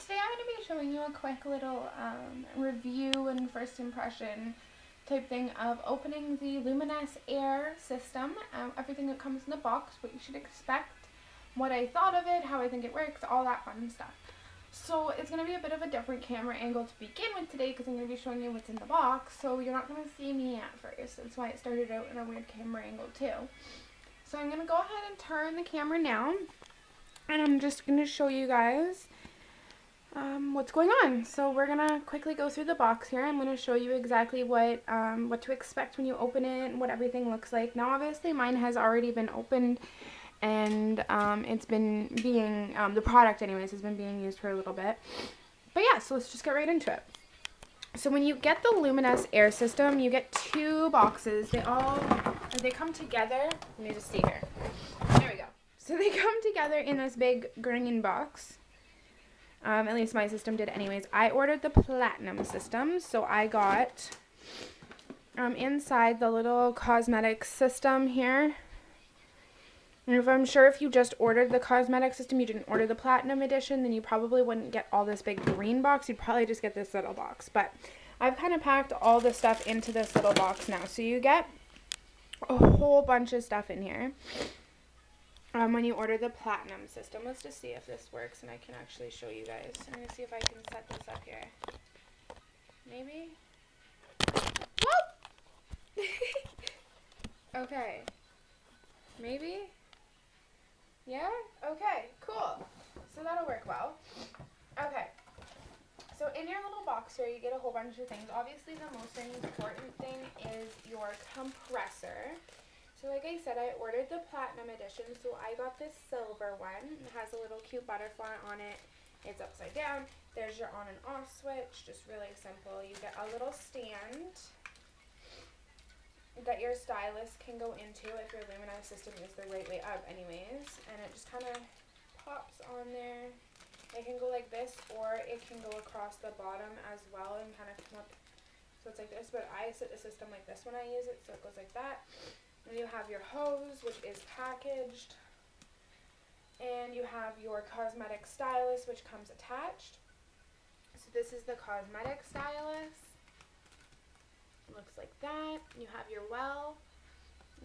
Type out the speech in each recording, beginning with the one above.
Today I'm going to be showing you a quick little review and first impression type thing of opening the Luminess Air system. Everything that comes in the box, what you should expect, what I thought of it, how I think it works, all that fun stuff. So it's going to be a bit of a different camera angle to begin with today because I'm going to be showing you what's in the box, so you're not going to see me at first. That's why it started out in a weird camera angle too. So I'm going to go ahead and turn the camera now, and I'm just going to show you guys what's going on. So we're gonna quickly go through the box here. I'm gonna show you exactly what to expect when you open it and what everything looks like. Now obviously mine has already been opened and it's been being, the product anyways has been being used for a little bit. But yeah, so let's just get right into it. So when you get the Luminess Air system, you get two boxes. They come together. Let me just see here. There we go. So they come together in this big green box. At least my system did anyways. I ordered the platinum system, so I got inside the little cosmetic system here. And I'm sure if you just ordered the cosmetic system, you didn't order the platinum edition, then you probably wouldn't get all this big green box. You'd probably just get this little box. But I've kind of packed all the stuff into this little box now. So you get a whole bunch of stuff in here. When you order the platinum system. Let's just see if this works and I can actually show you guys. I'm going to see if I can set this up here. Maybe? Whoop! Okay. Maybe? Yeah? Okay, cool. So that'll work well. Okay. So in your little box here, you get a whole bunch of things. Obviously, the most important thing is your compressor. So like I said, I ordered the platinum edition, so I got this silver one. It has a little cute butterfly on it. It's upside down. There's your on and off switch, just really simple. You get a little stand that your stylus can go into if your Luminess system is the right way up anyways. And it just kind of pops on there. It can go like this, or it can go across the bottom as well and kind of come up. So it's like this, but I set the system like this when I use it, so it goes like that. And you have your hose, which is packaged, and you have your cosmetic stylus, which comes attached. So this is the cosmetic stylus. It looks like that. You have your well,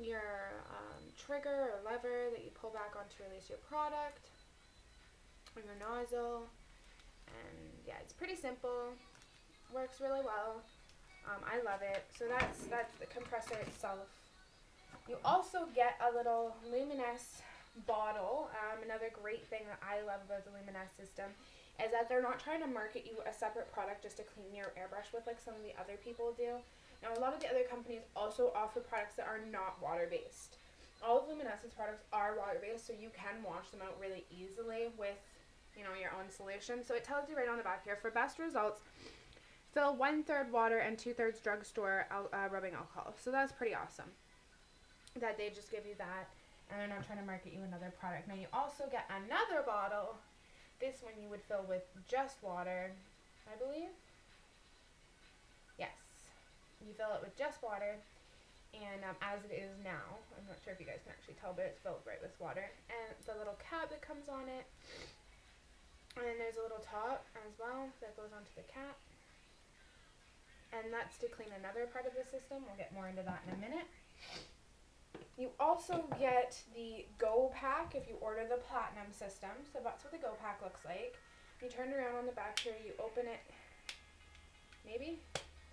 your trigger or lever that you pull back on to release your product, and your nozzle. And yeah, it's pretty simple. Works really well. I love it. So that's the compressor itself. You also get a little Luminess bottle. Another great thing that I love about the Luminess system is that they're not trying to market you a separate product just to clean your airbrush with like some of the other people do. Now, a lot of the other companies also offer products that are not water-based. All of Luminess's products are water-based, so you can wash them out really easily with, you know, your own solution. So it tells you right on the back here, for best results, fill 1/3 water and 2/3 drugstore rubbing alcohol. So that's pretty awesome that they just give you that, and they're not trying to market you another product. Now you also get another bottle. This one you would fill with just water, I believe. Yes, you fill it with just water, and as it is now, I'm not sure if you guys can actually tell, but it's filled right with water. And the little cap that comes on it, and then there's a little top as well that goes onto the cap, and that's to clean another part of the system. We'll get more into that in a minute. You also get the Go Pack if you order the Platinum system. So that's what the Go Pack looks like. You turn it around on the back here, you open it, maybe?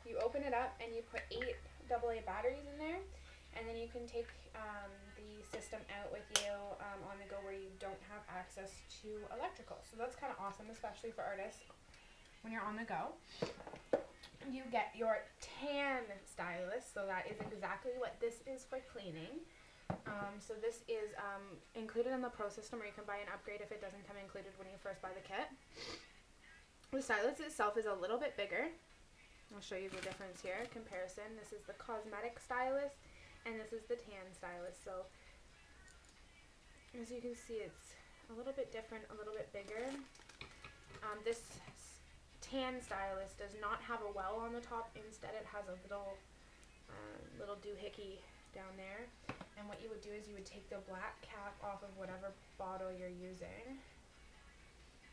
You open it up and you put 8 AA batteries in there. And then you can take the system out with you on the go where you don't have access to electrical. So that's kind of awesome, especially for artists when you're on the go. You get your tan stylus, so that is exactly what this is for cleaning. So this is included in the Pro system, or you can buy an upgrade if it doesn't come included when you first buy the kit. The stylus itself is a little bit bigger. I'll show you the difference here. Comparison. This is the cosmetic stylus, and this is the tan stylus. So as you can see, it's a little bit different, a little bit bigger. This tan stylus does not have a well on the top. Instead, it has a little doohickey down there. And what you would do is you would take the black cap off of whatever bottle you're using.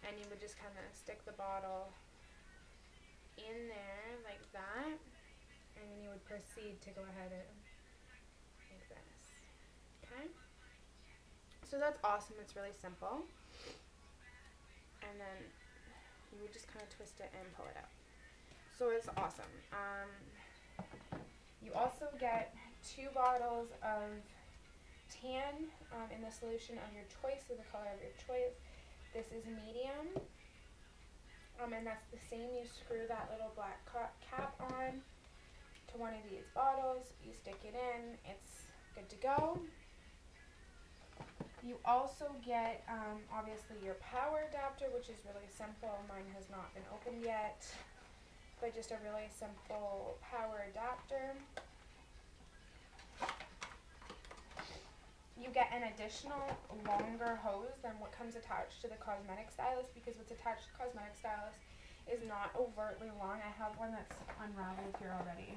and you would just kind of stick the bottle in there like that, and then you would proceed to go ahead and like this. Okay? So that's awesome. It's really simple. And then you would just kind of twist it and pull it out. So it's awesome. You also get 2 bottles of tan in the solution of your choice, so the color of your choice. This is medium, and that's the same. You screw that little black cap on to one of these bottles, you stick it in, it's good to go. You also get, obviously, your power adapter, which is really simple. Mine has not been opened yet, but just a really simple power adapter. You get an additional longer hose than what comes attached to the cosmetic stylus, because what's attached to cosmetic stylus is not overtly long. I have one that's unraveled here already.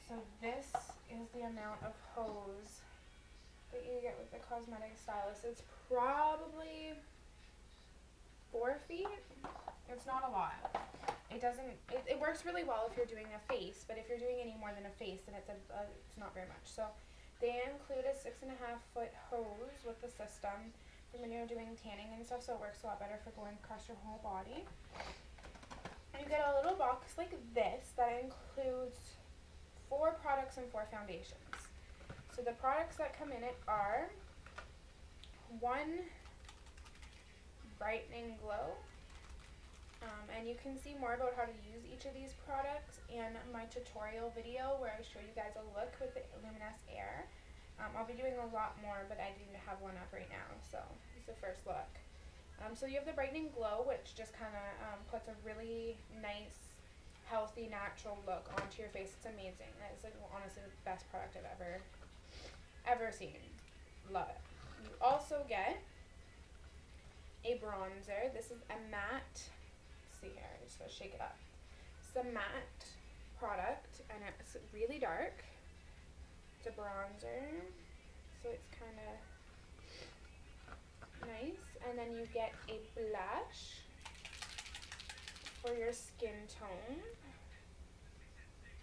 So this is the amount of hose that you get with the cosmetic stylus. It's probably 4 feet. It's not a lot. It works really well if you're doing a face, but if you're doing any more than a face, then it's not very much. So they include a 6.5-foot hose with the system for when you're doing tanning and stuff, so it works a lot better for going across your whole body. And you get a little box like this that includes 4 products and 4 foundations. So the products that come in it are 1 brightening glow. And you can see more about how to use each of these products in my tutorial video where I show you guys a look with the Luminess Air. I'll be doing a lot more, but I didn't have one up right now, so it's the first look. So you have the brightening glow, which just kind of puts a really nice, healthy, natural look onto your face. It's amazing. It's like honestly the best product I've ever seen. Love it. You also get a bronzer. This is a matte. See here, I'm just gonna shake it up. It's a matte product, and it's really dark. It's a bronzer, so it's kind of nice. And then you get a blush for your skin tone.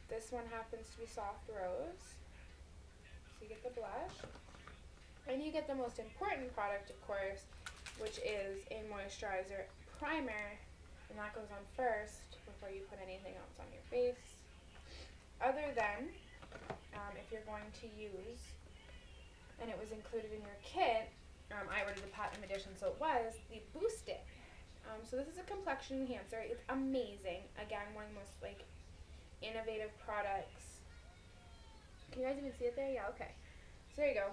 This one happens to be soft rose, so you get the blush. And you get the most important product, of course, which is a moisturizer primer. And that goes on first before you put anything else on your face. Other than, if you're going to use, and it was included in your kit, I ordered the Platinum Edition, so it was the Boost It. So this is a complexion enhancer. It's amazing. Again, one of the most innovative products. Can you guys even see it there? Yeah, okay. So there you go.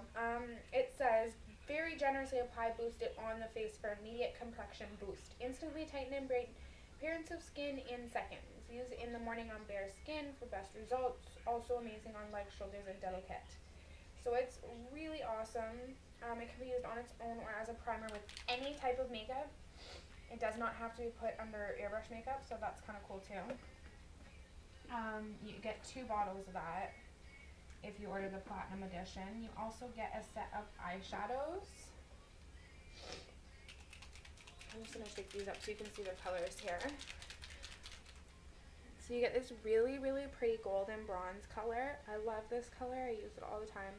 It says, very generously apply Boost It on the face for immediate complexion boost. Instantly tighten and brighten appearance of skin in seconds. Use it in the morning on bare skin for best results. Also amazing on legs, shoulders, and delicate. So it's really awesome. It can be used on its own or as a primer with any type of makeup. It does not have to be put under airbrush makeup, so that's kind of cool too. You get 2 bottles of that if you order the Platinum Edition. You also get a set of eyeshadows. I'm just going to shake these up so you can see the colors here. So you get this really, really pretty golden bronze color. I love this color. I use it all the time.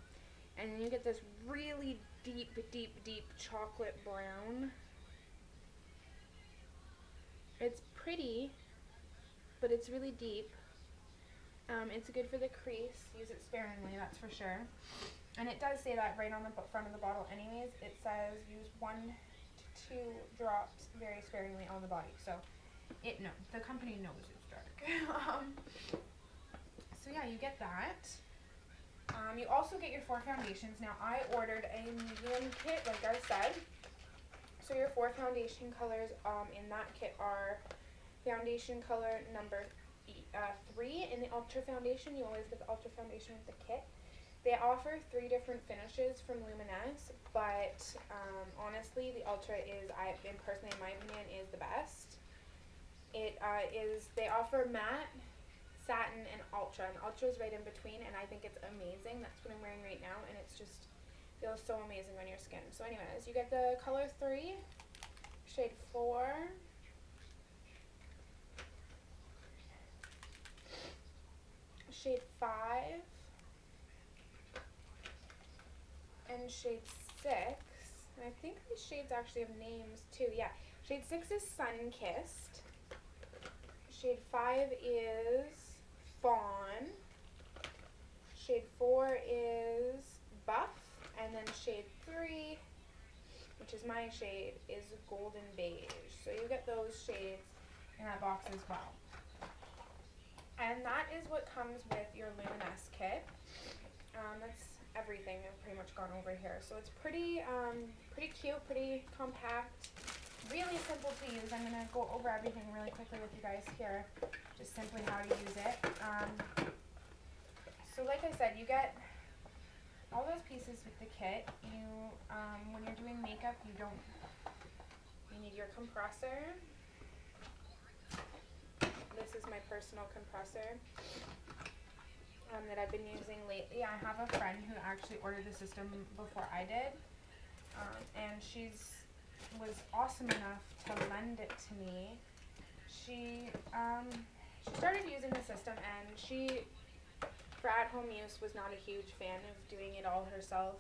And then you get this really deep, deep, deep chocolate brown. It's pretty, but it's really deep. It's good for the crease. Use it sparingly, that's for sure. And it does say that right on the front of the bottle anyways. It says use 1 to 2 drops very sparingly on the body. So the company knows it's dark. So yeah, you get that. You also get your 4 foundations. Now I ordered a medium kit, like I said. So your 4 foundation colors in that kit are foundation color number 3 in the Ultra Foundation. You always get the Ultra Foundation with the kit. They offer 3 different finishes from Luminess, but honestly, the Ultra is, personally in my opinion, is the best. They offer matte, satin, and Ultra, and Ultra is right in between, and I think it's amazing. That's what I'm wearing right now, and it's just feels so amazing on your skin. So anyways, you get the color 3, shade 4, in shade 6. And I think these shades actually have names too. Yeah. Shade 6 is Sun Kissed. Shade 5 is Fawn. Shade 4 is Buff. And then shade 3, which is my shade, is Golden Beige. So you get those shades in that box as well. And that is what comes with your Luminess kit. That's everything I've pretty much gone over here. So it's pretty cute, pretty compact, really simple to use. I'm going to go over everything really quickly with you guys here, just simply how to use it. So like I said, you get all those pieces with the kit. You, when you're doing makeup, you need your compressor. This is my personal compressor that I've been using lately. I have a friend who actually ordered the system before I did, and she was awesome enough to lend it to me. She started using the system, and she, for at-home use, was not a huge fan of doing it all herself.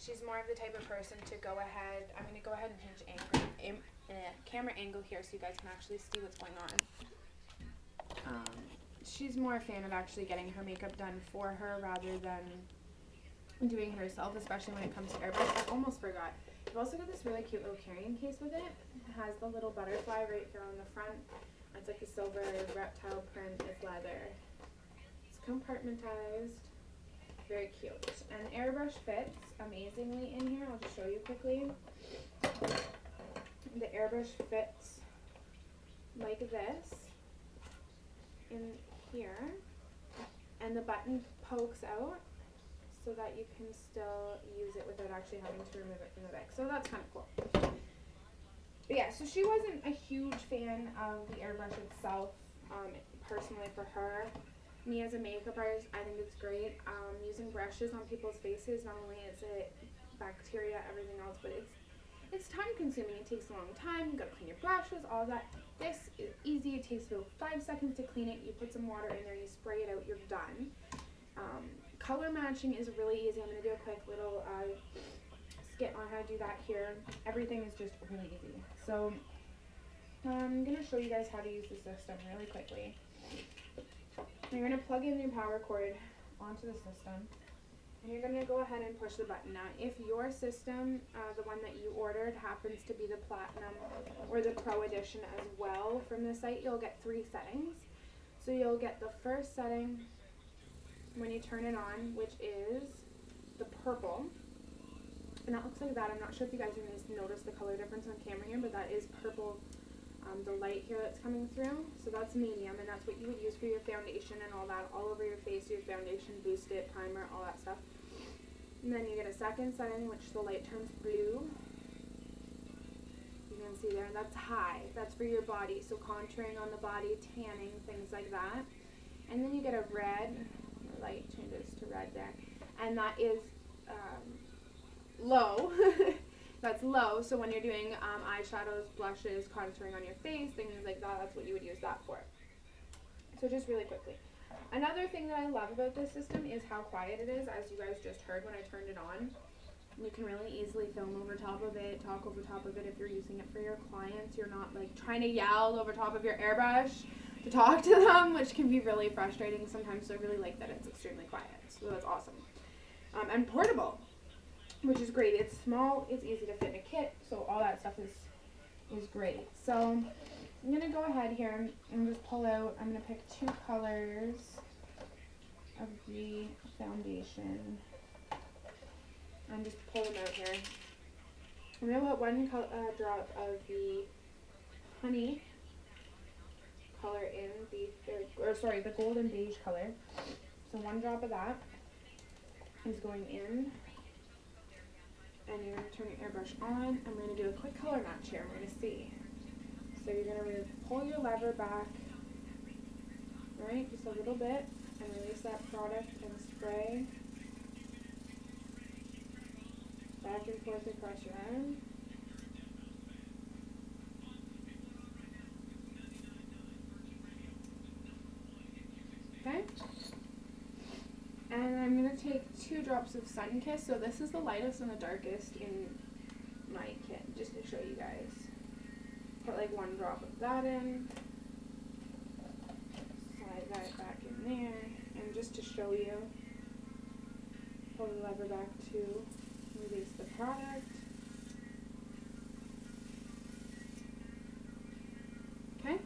She's more of the type of person to go ahead. I'm going to go ahead and change camera angle here so you guys can actually see what's going on. She's more a fan of actually getting her makeup done for her rather than doing it herself, especially when it comes to airbrush. I almost forgot. I've also got this really cute little carrying case with it. It has the little butterfly right here on the front. It's like a silver reptile print. It's leather. It's compartmentalized. Very cute. And the airbrush fits amazingly in here. I'll just show you quickly. The airbrush fits like this in here, and the button pokes out so that you can still use it without actually having to remove it from the bag. So that's kind of cool. But yeah, so she wasn't a huge fan of the airbrush itself, personally for her. Me as a makeup artist, I think it's great. Using brushes on people's faces, not only is it bacteria, everything else, but it's time consuming. It takes a long time. You gotta clean your brushes, all that. This is easy. It takes about 5 seconds to clean it. You put some water in there, you spray it out, you're done. Color matching is really easy. I'm gonna do a quick little skit on how to do that here. Everything is just really easy. So I'm gonna show you guys how to use the system really quickly. You're gonna plug in your power cord onto the system. And you're going to go ahead and push the button. Now, if your system, the one that you ordered, happens to be the Platinum or the Pro Edition as well from the site, you'll get 3 settings. So you'll get the first setting when you turn it on, which is the purple. And that looks like that. I'm not sure if you guys are going to notice the color difference on camera here, but that is purple, the light here that's coming through. So that's medium, and that's what you would use for your foundation and all that, all over your face, your foundation, boost it, primer, all that stuff. And then you get a second setting, which the light turns blue. You can see there, and that's high. That's for your body, so contouring on the body, tanning, things like that. And then you get a red, the light changes to red there, and that is low. That's low, so when you're doing eyeshadows, blushes, contouring on your face, things like that, that's what you would use that for. So just really quickly. Another thing that I love about this system is how quiet it is, as you guys just heard when I turned it on. You can really easily film over top of it, talk over top of it if you're using it for your clients. You're not like trying to yell over top of your airbrush to talk to them, which can be really frustrating sometimes, so I really like that it's extremely quiet. So that's awesome. And portable, which is great. It's small, it's easy to fit in a kit, so all that stuff is great. So I'm going to go ahead here and just pull out, I'm going to pick 2 colors of the foundation and just pull them out here. I'm going to put 1 drop of the honey color in, the golden beige color. So 1 drop of that is going in. And you're going to turn your airbrush on. I'm going to do a quick color match here. We're going to see. So you're going to pull your lever back, right, just a little bit, and release that product and spray back and forth across your arm. Okay? And I'm going to take 2 drops of Sun Kiss. So this is the lightest and the darkest in my kit, just to show you guys. Put like 1 drop of that in. Slide that back in there. And just to show you, pull the lever back to release the product. Okay,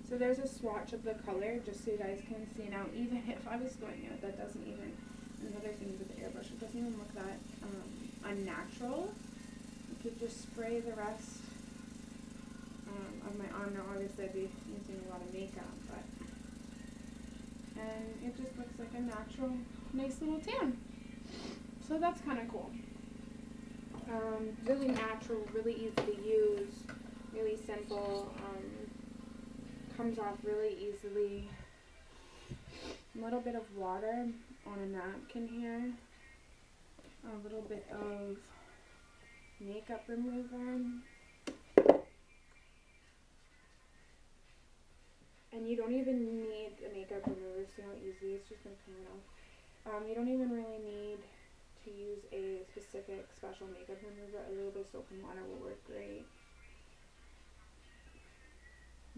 so there's a swatch of the color, just so you guys can see. Now, even if I was going out, that doesn't even, another thing with the airbrush, it doesn't even look that unnatural. You could just spray the rest of my arm. Now, obviously, I'd be using a lot of makeup, but, and it just looks like a natural, nice little tan. So that's kind of cool. Really natural, really easy to use, really simple. Comes off really easily. A little bit of water on a napkin here. A little bit of makeup remover. And you don't even need a makeup remover. See how easy it's just been coming off. You don't even really need to use a specific special makeup remover. A little bit of soap and water will work great.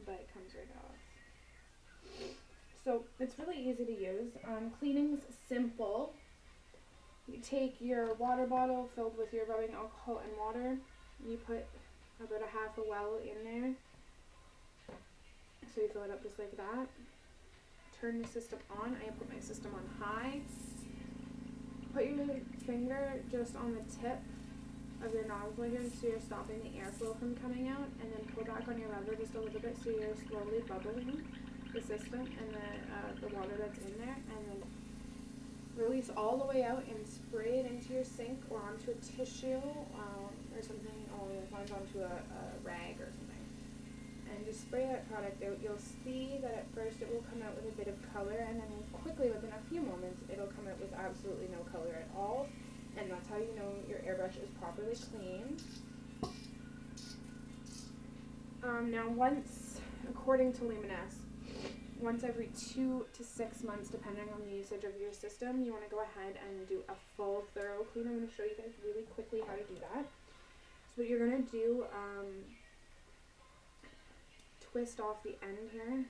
But it comes right off. So it's really easy to use. Cleaning's simple. You take your water bottle filled with your rubbing alcohol and water. You put about a half a well in there. So you fill it up just like that. Turn the system on. I put my system on high. Put your finger just on the tip of your nozzle here, so you're stopping the airflow from coming out, and then pull back on your lever just a little bit, so you're slowly bubbling the system and the water that's in there, and then release all the way out and spray it into your sink or onto a tissue or something, or onto a rag or something. And just spray that product out. You'll see that at first it will come out with a bit of color, and then quickly within a few moments it'll come out with absolutely no color at all. And that's how you know your airbrush is properly cleaned. Now once, according to Luminess, once every 2 to 6 months, depending on the usage of your system, you want to go ahead and do a full thorough clean. I'm going to show you guys really quickly how to do that. So what you're going to do, twist off the end here,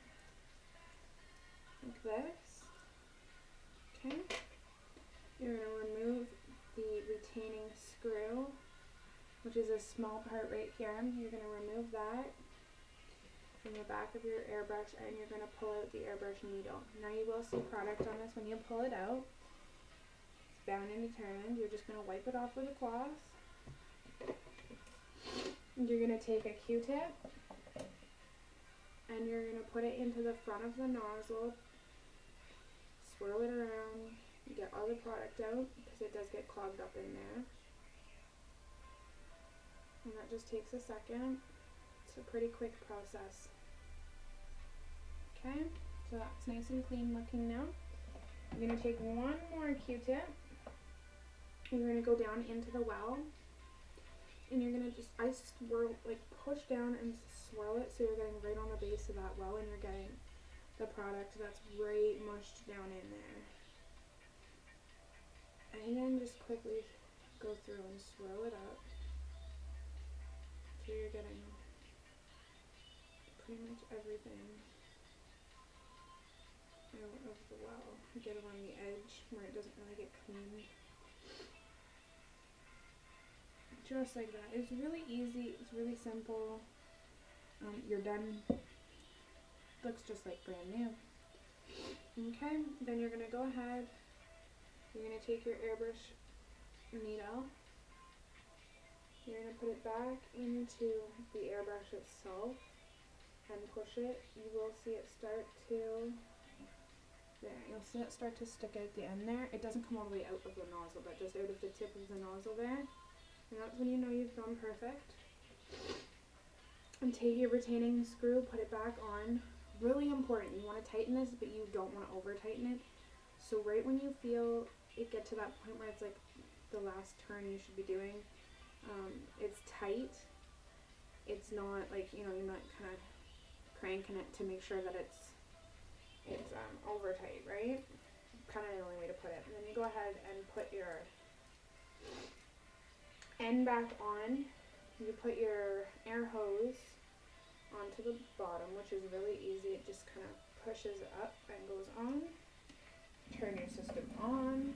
like this. Okay. You're going to remove the retaining screw, which is a small part right here. You're going to remove that from the back of your airbrush, and you're going to pull out the airbrush needle. Now you will see product on this when you pull it out. It's bound and determined. You're just going to wipe it off with a cloth. You're going to take a Q-tip, and you're going to put it into the front of the nozzle, swirl it around, get all the product out, because it does get clogged up in there. And that just takes a second. It's a pretty quick process. Okay, so that's nice and clean looking now. You're going to take one more Q-tip. You're going to go down into the well. And you're going to just, I swirl, like push down and swirl it so you're getting right on the base of that well, and you're getting the product that's right mushed down in there. And then just quickly go through and swirl it up so you're getting pretty much everything out of the well. Get along the edge where it doesn't really get clean. Just like that. It's really easy. It's really simple. You're done. Looks just like brand new. Okay, then you're going to go ahead. You're going to take your airbrush needle. You're going to put it back into the airbrush itself and push it. You will see it start to, there, you'll see it start to stick out the end there. It doesn't come all the way out of the nozzle, but just out of the tip of the nozzle there. And that's when you know you've done perfect. And take your retaining screw, put it back on. Really important, you want to tighten this, but you don't want to over tighten it. So right when you feel it get to that point where it's like the last turn you should be doing, it's tight. It's not like, you know, you're not kind of cranking it to make sure that it's over tight, right? kind of the only way to put it. And then you go ahead and put your end back on. You put your air hose onto the bottom, which is really easy. It just kind of pushes up and goes on. Turn your system on.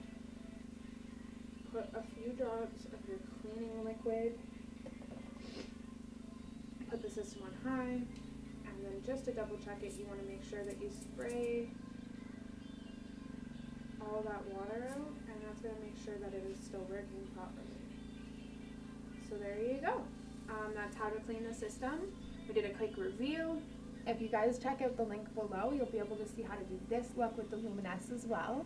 Put a few drops of your cleaning liquid. Put the system on high. And then just to double check it, you want to make sure that you spray all that water out, and that's going to make sure that it is still working properly. So there you go. That's how to clean the system. We did a quick review. If you guys check out the link below, you'll be able to see how to do this look with the Luminess as well.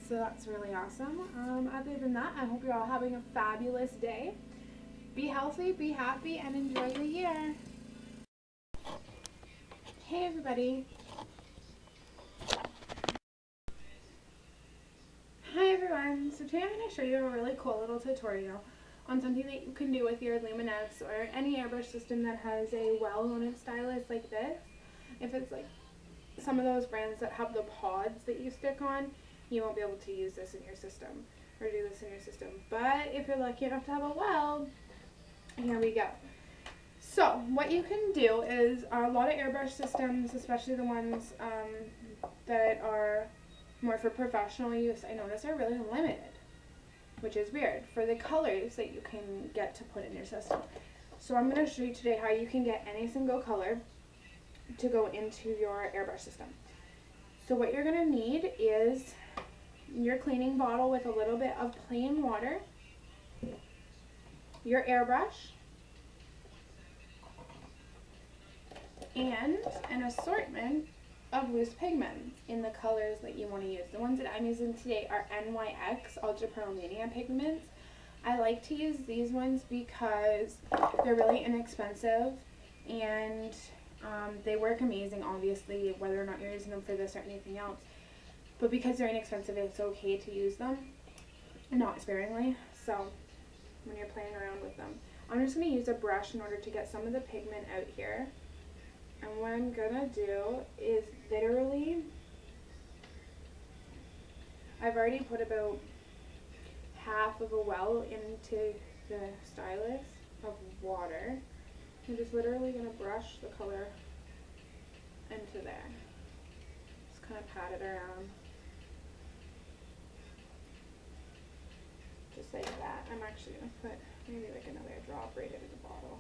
So that's really awesome. Other than that, I hope you're all having a fabulous day. Be healthy, be happy, and enjoy the year. Hey everybody. Hi everyone. So today I'm going to show you a really cool little tutorial on something that you can do with your Luminess or any airbrush system that has a well-loaded stylus like this. If it's like some of those brands that have the pods that you stick on, you won't be able to use this in your system or do this in your system. But if you're lucky enough to have a well, here we go. So what you can do is a lot of airbrush systems, especially the ones that are more for professional use, I notice are really limited, which is weird, for the colors that you can get to put in your system. So I'm going to show you today how you can get any single color to go into your airbrush system. So what you're going to need is your cleaning bottle with a little bit of plain water, your airbrush, and an assortment of loose pigments in the colors that you want to use. The ones that I'm using today are NYX Ultra Pearl Mania pigments. I like to use these ones because they're really inexpensive and they work amazing, obviously, whether or not you're using them for this or anything else. But because they're inexpensive, it's okay to use them, not sparingly. So when you're playing around with them, I'm just going to use a brush in order to get some of the pigment out here. And what I'm gonna do is literally, I've already put about half of a well into the stylus of water. I'm just literally gonna brush the color into there. Just kind of pat it around. Just like that. I'm actually gonna put maybe like another drop right into the bottle.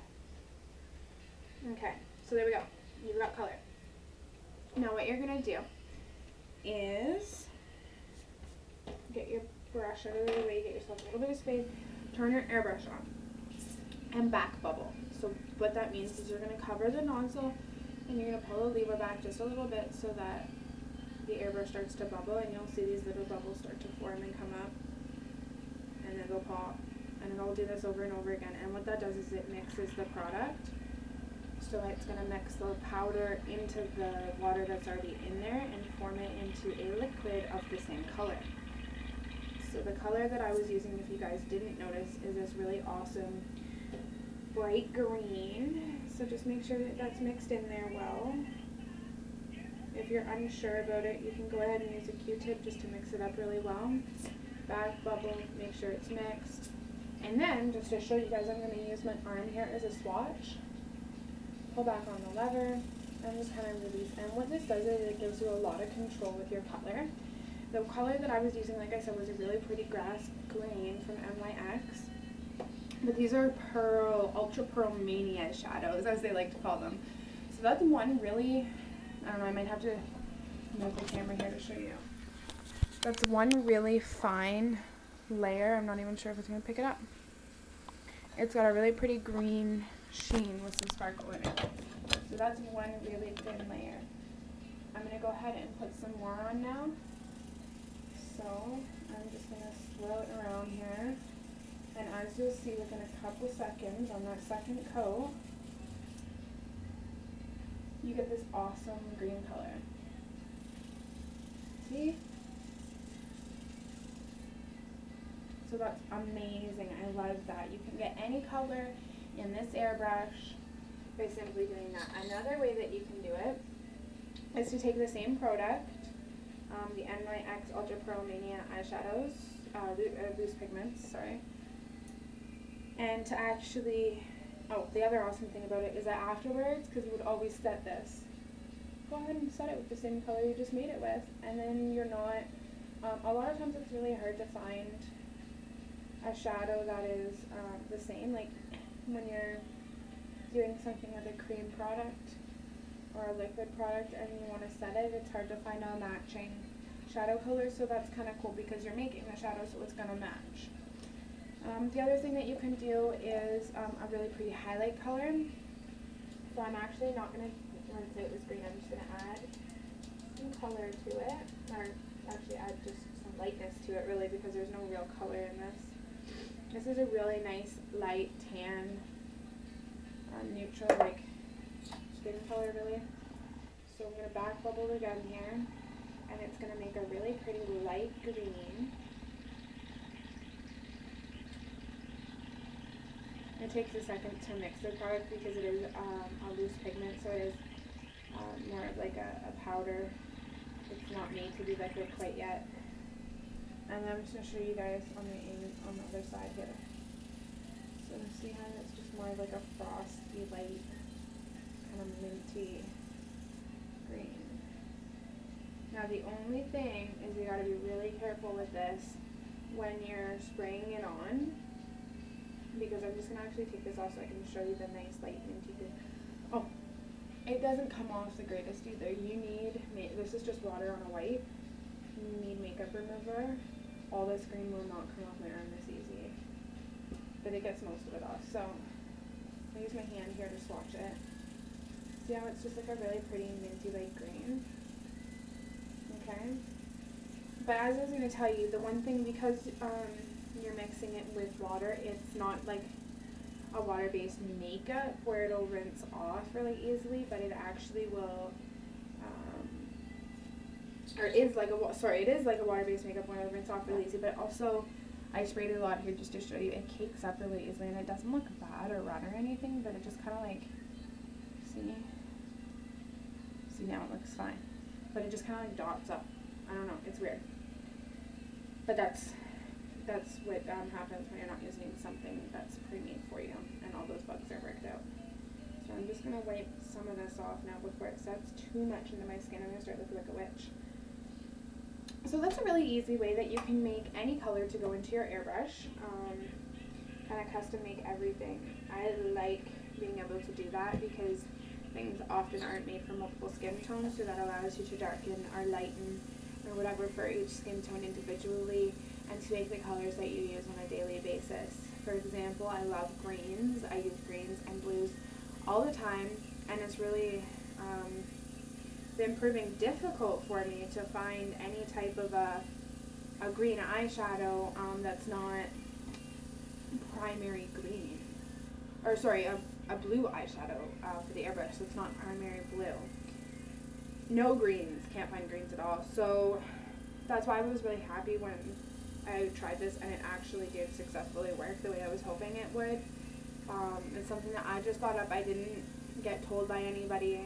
Okay, so there we go. You've got color. Now what you're going to do is get your brush out of the way, get yourself a little bit of space, turn your airbrush on, and back bubble. So what that means is you're going to cover the nozzle and you're going to pull the lever back just a little bit so that the airbrush starts to bubble, and you'll see these little bubbles start to form and come up, and then they'll pop, and it'll do this over and over again. And what that does is it mixes the product. So it's going to mix the powder into the water that's already in there and form it into a liquid of the same color. So the color that I was using, if you guys didn't notice, is this really awesome bright green. So just make sure that that's mixed in there well. If you're unsure about it, you can go ahead and use a Q-tip just to mix it up really well. Back bubble, make sure it's mixed. And then, just to show you guys, I'm going to use my arm here as a swatch. Pull back on the lever and just kind of release. And what this does is it gives you a lot of control with your color. The color that I was using, like I said, was a really pretty grass green from NYX. But these are Ultra Pearl Mania shadows, as they like to call them. So that's one really, I don't know, I might have to move the camera here to show you. That's one really fine layer. I'm not even sure if it's going to pick it up. It's got a really pretty green sheen with some sparkle in it. So that's one really thin layer. I'm going to go ahead and put some more on now. So I'm just going to swirl it around here. And as you'll see within a couple seconds on that second coat, you get this awesome green color. See? So that's amazing. I love that. You can get any color in this airbrush by simply doing that. Another way that you can do it is to take the same product the NYX Ultra Pearl Mania eyeshadows, loose pigments, sorry. And to actually, oh, the other awesome thing about it is that afterwards, because you would always set this, go ahead and set it with the same color you just made it with, and then you're not, a lot of times it's really hard to find a shadow that is the same, like when you're doing something with a cream product or a liquid product and you want to set it, it's hard to find a matching shadow color, so that's kind of cool because you're making the shadow so it's going to match. The other thing that you can do is a really pretty highlight color. So I'm actually not going to, once it was green, I'm just going to add some color to it, or actually add just some lightness to it really, because there's no real color in this. This is a really nice light tan, neutral like skin color really. So I'm going to back bubble the gun here, and it's going to make a really pretty light green. It takes a second to mix the product because it is a loose pigment, so it is more of like a powder. It's not made to be liquid quite yet. And then I'm just going to show you guys on the other side here. So see how it's just more like a frosty, light, kind of minty green. Now the only thing is you got to be really careful with this when you're spraying it on, because I'm just going to actually take this off so I can show you the nice light minty green. Oh, it doesn't come off the greatest either. You need, this is just water on a white. You need makeup remover. All this green will not come off my arm this easy, but it gets most of it off. So I use my hand here to swatch it. See how it's just like a really pretty minty light green? Okay. But as I was going to tell you, the one thing, because you're mixing it with water, it's not like a water-based makeup where it'll rinse off really easily, but it actually will, it is like a water-based makeup where it'll rinse off really easy, but also I sprayed it a lot here just to show you, it cakes up really easily, and it doesn't look bad or red or anything, but it just kind of like, see now it looks fine, but it just kind of like dots up. I don't know, it's weird, but that's what happens when you're not using something that's pre-made for you and all those bugs are worked out. So I'm just going to wipe some of this off now before it sets too much into my skin. I'm going to start looking like a witch. So that's a really easy way that you can make any color to go into your airbrush, kind of custom make everything. I like being able to do that because things often aren't made for multiple skin tones, so that allows you to darken or lighten or whatever for each skin tone individually, and to make the colors that you use on a daily basis. For example, I love greens. I use greens and blues all the time, and it's really been proving difficult for me to find any type of a green eyeshadow that's not primary green. Or sorry, a blue eyeshadow for the airbrush, so it's not primary blue. No greens, can't find greens at all. So that's why I was really happy when I tried this and it actually did successfully work the way I was hoping it would. It's something that I just thought up. I didn't get told by anybody.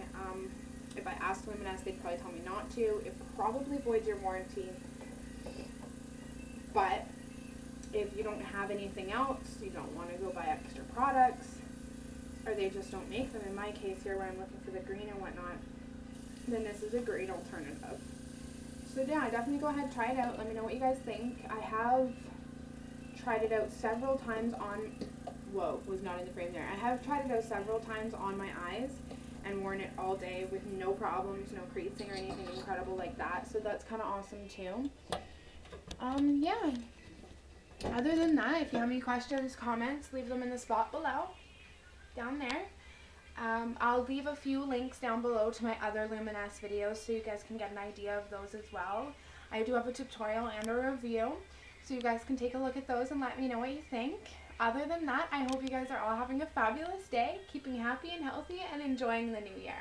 If I asked Luminess, they'd probably tell me not to. It probably voids your warranty. But if you don't have anything else, you don't want to go buy extra products, or they just don't make them, in my case here where I'm looking for the green and whatnot, then this is a great alternative. So yeah, definitely go ahead and try it out. Let me know what you guys think. I have tried it out several times on, whoa, was not in the frame there. I have tried it out several times on my eyes and worn it all day with no problems, no creasing or anything incredible like that. So that's kind of awesome too. Yeah. Other than that, if you have any questions, comments, leave them in the spot below, down there. I'll leave a few links down below to my other Luminess videos so you guys can get an idea of those as well. I do have a tutorial and a review, so you guys can take a look at those and let me know what you think. Other than that, I hope you guys are all having a fabulous day, keeping happy and healthy, and enjoying the new year.